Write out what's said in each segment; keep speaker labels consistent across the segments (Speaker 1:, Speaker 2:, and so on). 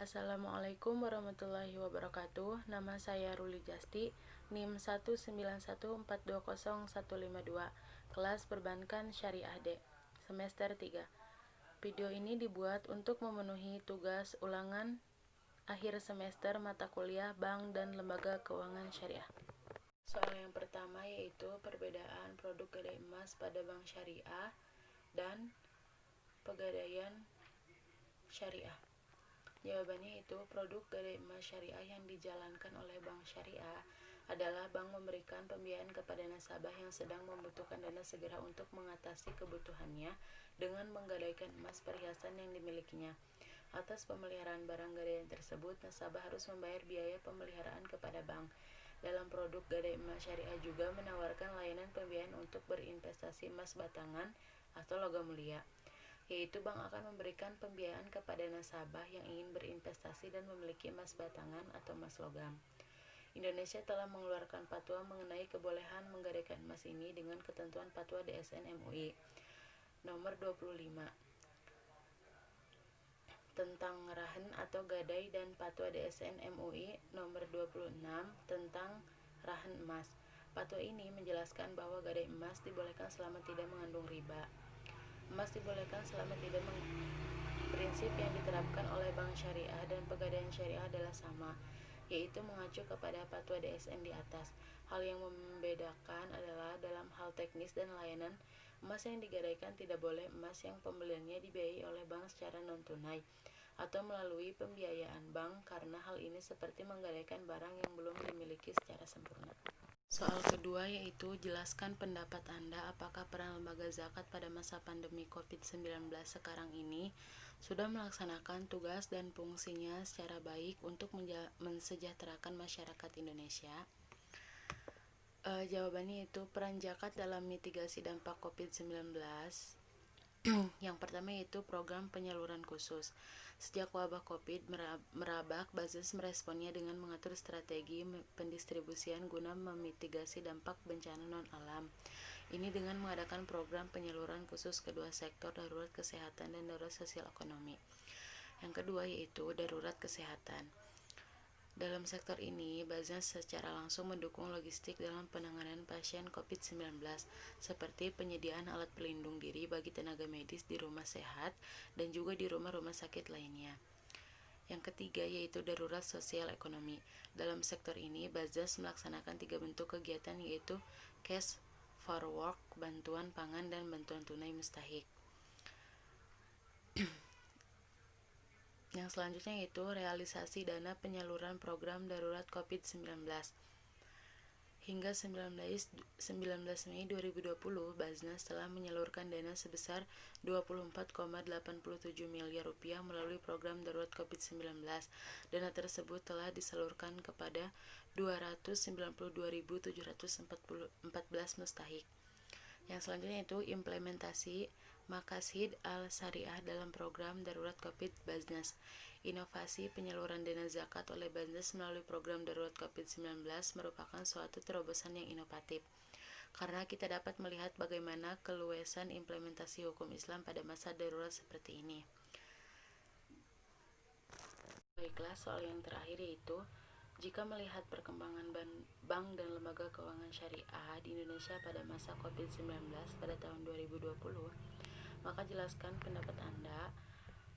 Speaker 1: Assalamualaikum warahmatullahi wabarakatuh. Nama saya Ruli Jasti, NIM 191420152, kelas Perbankan Syariah D, semester 3. Video ini dibuat untuk memenuhi tugas ulangan akhir semester mata kuliah Bank dan Lembaga Keuangan Syariah. Soal yang pertama yaitu perbedaan produk gadai emas pada bank syariah dan pegadaian syariah. Jawabannya itu produk gadai emas syariah yang dijalankan oleh bank syariah adalah bank memberikan pembiayaan kepada nasabah yang sedang membutuhkan dana segera untuk mengatasi kebutuhannya dengan menggadaikan emas perhiasan yang dimilikinya. Atas pemeliharaan barang gadaian tersebut, nasabah harus membayar biaya pemeliharaan kepada bank. Dalam produk gadai emas syariah juga menawarkan layanan pembiayaan untuk berinvestasi emas batangan atau logam mulia, yaitu bank akan memberikan pembiayaan kepada nasabah yang ingin berinvestasi dan memiliki emas batangan atau emas logam. Indonesia telah mengeluarkan fatwa mengenai kebolehan menggadaikan emas ini dengan ketentuan Fatwa DSN MUI nomor 25 tentang rahan atau gadai dan Fatwa DSN MUI nomor 26 tentang rahan emas. Fatwa ini menjelaskan bahwa gadai emas dibolehkan selama tidak mengandung riba. Emas dibolehkan selama tidak prinsip yang diterapkan oleh bank syariah dan pegadaian syariah adalah sama, yaitu mengacu kepada Fatwa DSN di atas. Hal yang membedakan adalah dalam hal teknis dan layanan, emas yang digadaikan tidak boleh emas yang pembeliannya dibiayai oleh bank secara non-tunai atau melalui pembiayaan bank, karena hal ini seperti menggadaikan barang yang belum dimiliki secara sempurna. Soal kedua yaitu jelaskan pendapat Anda apakah peran lembaga zakat pada masa pandemi COVID-19 sekarang ini sudah melaksanakan tugas dan fungsinya secara baik untuk mensejahterakan masyarakat Indonesia. Jawabannya itu peran zakat dalam mitigasi dampak COVID-19. Yang pertama yaitu program penyaluran khusus. Sejak wabah COVID merabak, Baznas meresponnya dengan mengatur strategi pendistribusian guna memitigasi dampak bencana non-alam. Ini dengan mengadakan program penyaluran khusus kedua sektor, darurat kesehatan dan darurat sosial ekonomi. Yang kedua yaitu darurat kesehatan. Dalam sektor ini, Baznas secara langsung mendukung logistik dalam penanganan pasien COVID-19, seperti penyediaan alat pelindung diri bagi tenaga medis di rumah sehat dan juga di rumah-rumah sakit lainnya. Yang ketiga yaitu darurat sosial ekonomi. Dalam sektor ini, Baznas melaksanakan 3 bentuk kegiatan yaitu cash for work, bantuan pangan, dan bantuan tunai mustahik. Yang selanjutnya yaitu realisasi dana penyaluran program darurat COVID-19. Hingga 19 Mei 2020, Baznas telah menyalurkan dana sebesar 24,87 miliar rupiah melalui program darurat COVID-19. Dana tersebut telah disalurkan kepada 292.714 mustahik. Yang selanjutnya itu implementasi Maqasid Al-Syariah dalam program darurat COVID Baznas. Inovasi penyaluran dana zakat oleh Baznas melalui program darurat COVID-19 merupakan suatu terobosan yang inovatif, karena kita dapat melihat bagaimana keluasan implementasi hukum Islam pada masa darurat seperti ini. Baiklah, soal yang terakhir yaitu jika melihat perkembangan bank dan lembaga keuangan syariah di Indonesia pada masa COVID-19 pada tahun 2020, maka jelaskan pendapat Anda,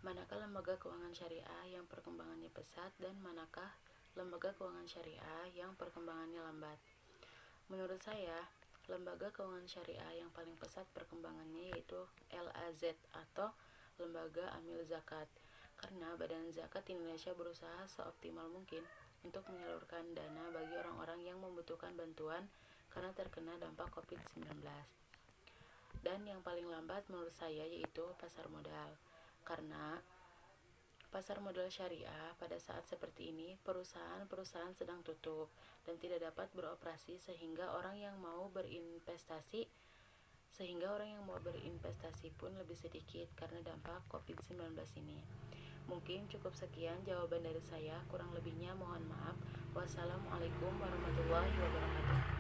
Speaker 1: manakah lembaga keuangan syariah yang perkembangannya pesat dan manakah lembaga keuangan syariah yang perkembangannya lambat. Menurut saya, lembaga keuangan syariah yang paling pesat perkembangannya yaitu LAZ atau Lembaga Amil Zakat, karena Badan Zakat Indonesia berusaha seoptimal mungkin untuk menyalurkan dana bagi orang-orang yang membutuhkan bantuan karena terkena dampak COVID-19. Dan yang paling lambat menurut saya yaitu pasar modal, karena pasar modal syariah pada saat seperti ini perusahaan-perusahaan sedang tutup dan tidak dapat beroperasi sehingga orang yang mau berinvestasi pun lebih sedikit karena dampak COVID-19 ini. Mungkin cukup sekian jawaban dari saya, kurang lebihnya mohon maaf. Wassalamualaikum warahmatullahi wabarakatuh.